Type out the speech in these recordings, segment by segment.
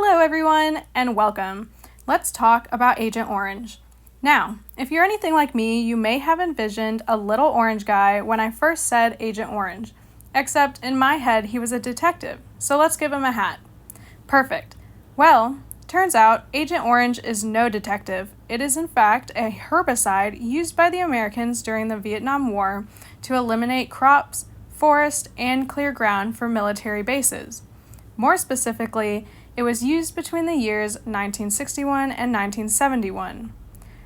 Hello everyone, and welcome. Let's talk about Agent Orange. Now, if you're anything like me, you may have envisioned a little orange guy when I first said Agent Orange, except in my head he was a detective, so let's give him a hat. Perfect. Well, turns out Agent Orange is no detective. It is in fact a herbicide used by the Americans during the Vietnam War to eliminate crops, forest, and clear ground for military bases. More specifically, it was used between the years 1961 and 1971.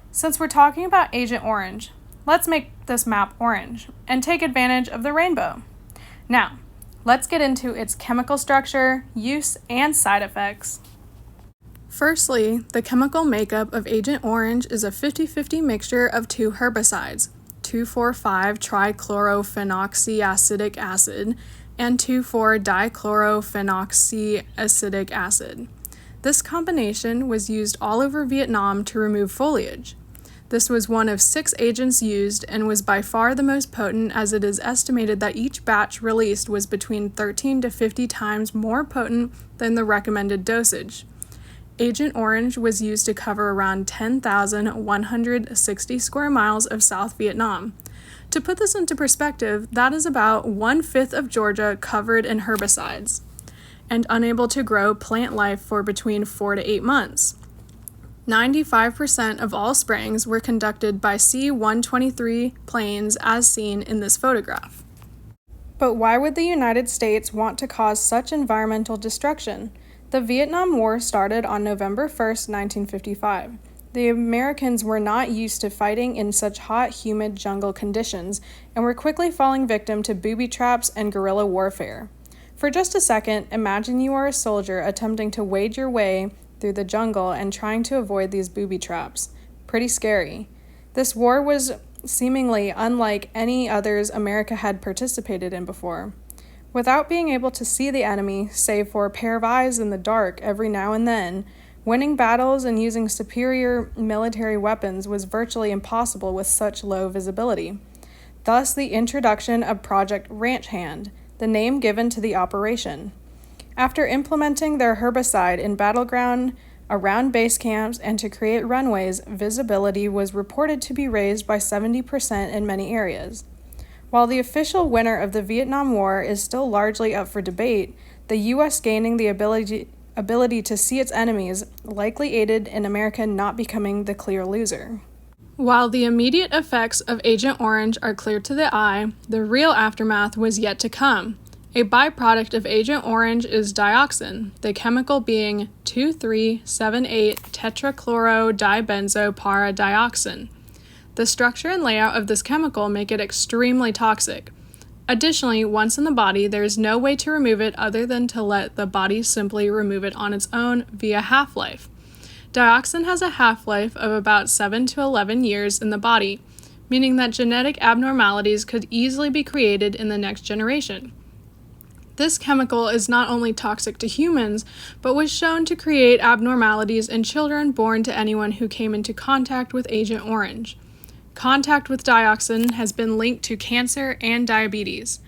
Since we're talking about Agent Orange, let's make this map orange and take advantage of the rainbow. Now, let's get into its chemical structure, use, and side effects. Firstly, the chemical makeup of Agent Orange is a 50-50 mixture of two herbicides, 2,4,5-trichlorophenoxyacetic acid and 2,4-dichlorophenoxyacetic acid. This combination was used all over Vietnam to remove foliage. This was one of 6 agents used and was by far the most potent, as it is estimated that each batch released was between 13 to 50 times more potent than the recommended dosage. Agent Orange was used to cover around 10,160 square miles of South Vietnam. To put this into perspective, that is about 1/5 of Georgia covered in herbicides and unable to grow plant life for between 4 to 8 months. 95% of all sprayings were conducted by C-123 planes as seen in this photograph. But why would the United States want to cause such environmental destruction? The Vietnam War started on November 1st, 1955. The Americans were not used to fighting in such hot, humid jungle conditions and were quickly falling victim to booby traps and guerrilla warfare. For just a second, imagine you are a soldier attempting to wade your way through the jungle and trying to avoid these booby traps. Pretty scary. This war was seemingly unlike any others America had participated in before. Without being able to see the enemy, save for a pair of eyes in the dark every now and then, winning battles and using superior military weapons was virtually impossible with such low visibility. Thus, the introduction of Project Ranch Hand, the name given to the operation. After implementing their herbicide in battleground, around base camps, and to create runways, visibility was reported to be raised by 70% in many areas. While the official winner of the Vietnam War is still largely up for debate, the U.S. gaining the ability to see its enemies likely aided in America not becoming the clear loser. While the immediate effects of Agent Orange are clear to the eye, the real aftermath was yet to come. A byproduct of Agent Orange is dioxin, the chemical being 2,3,7,8-tetrachloro-dibenzopyridioxin. The structure and layout of this chemical make it extremely toxic. Additionally, once in the body, there is no way to remove it other than to let the body simply remove it on its own via half-life. Dioxin has a half-life of about 7 to 11 years in the body, meaning that genetic abnormalities could easily be created in the next generation. This chemical is not only toxic to humans, but was shown to create abnormalities in children born to anyone who came into contact with Agent Orange. Contact with dioxin has been linked to cancer and diabetes.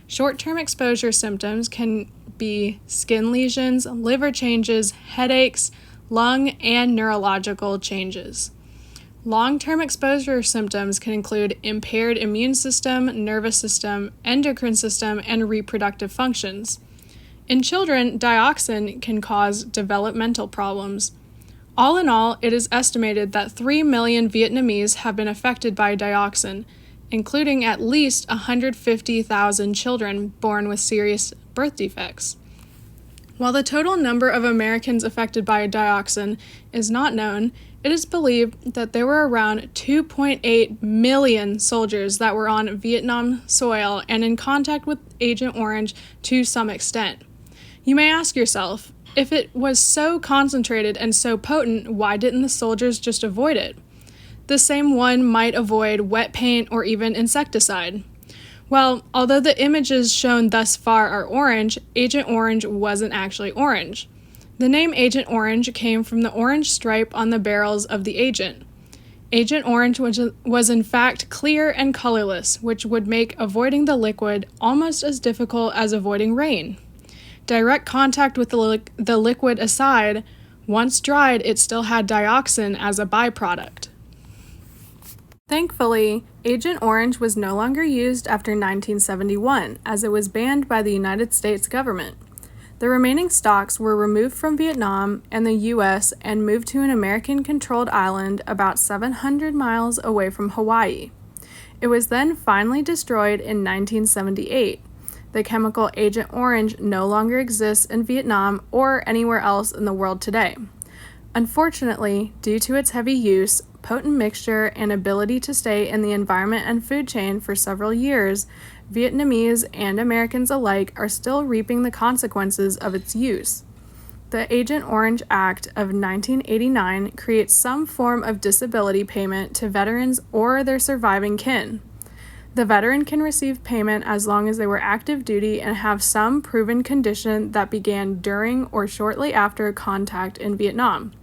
Short-term exposure symptoms can be skin lesions, liver changes, headaches, lung and neurological changes. Long-term exposure symptoms can include impaired immune system, nervous system, endocrine system, and reproductive functions. In children, dioxin can cause developmental problems. All in all, it is estimated that 3 million Vietnamese have been affected by dioxin, including at least 150,000 children born with serious birth defects. While the total number of Americans affected by dioxin is not known, it is believed that there were around 2.8 million soldiers that were on Vietnam soil and in contact with Agent Orange to some extent. You may ask yourself, if it was so concentrated and so potent, why didn't the soldiers just avoid it? The same one might avoid wet paint or even insecticide. Well, although the images shown thus far are orange, Agent Orange wasn't actually orange. The name Agent Orange came from the orange stripe on the barrels of the agent. Agent Orange was in fact clear and colorless, which would make avoiding the liquid almost as difficult as avoiding rain. Direct contact with the liquid aside, once dried, it still had dioxin as a byproduct. Thankfully, Agent Orange was no longer used after 1971, as it was banned by the United States government. The remaining stocks were removed from Vietnam and the U.S. and moved to an American-controlled island about 700 miles away from Hawaii. It was then finally destroyed in 1978. The chemical Agent Orange no longer exists in Vietnam or anywhere else in the world today. Unfortunately, due to its heavy use, potent mixture, and ability to stay in the environment and food chain for several years, Vietnamese and Americans alike are still reaping the consequences of its use. The Agent Orange Act of 1989 creates some form of disability payment to veterans or their surviving kin. The veteran can receive payment as long as they were active duty and have some proven condition that began during or shortly after contact in Vietnam.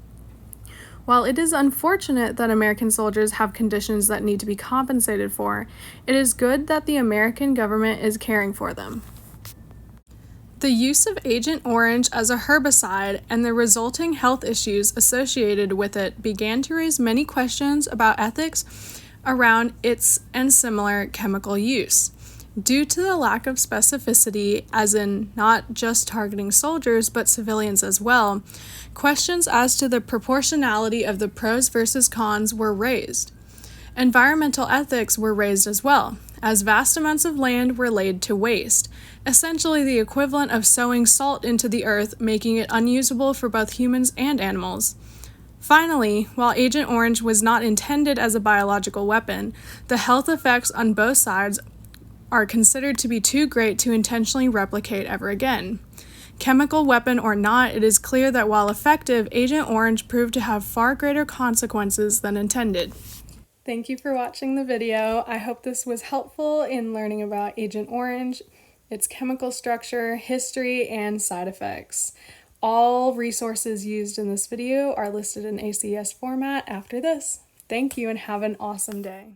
While it is unfortunate that American soldiers have conditions that need to be compensated for, it is good that the American government is caring for them. The use of Agent Orange as a herbicide and the resulting health issues associated with it began to raise many questions about ethics around its and similar chemical use. Due to the lack of specificity, as in not just targeting soldiers but civilians as well, questions as to the proportionality of the pros versus cons were raised. Environmental ethics were raised as well, as vast amounts of land were laid to waste, essentially the equivalent of sowing salt into the earth, making it unusable for both humans and animals. Finally, while Agent Orange was not intended as a biological weapon, the health effects on both sides are considered to be too great to intentionally replicate ever again. Chemical weapon or not, it is clear that while effective, Agent Orange proved to have far greater consequences than intended. Thank you for watching the video. I hope this was helpful in learning about Agent Orange, its chemical structure, history, and side effects. All resources used in this video are listed in ACS format after this. Thank you and have an awesome day.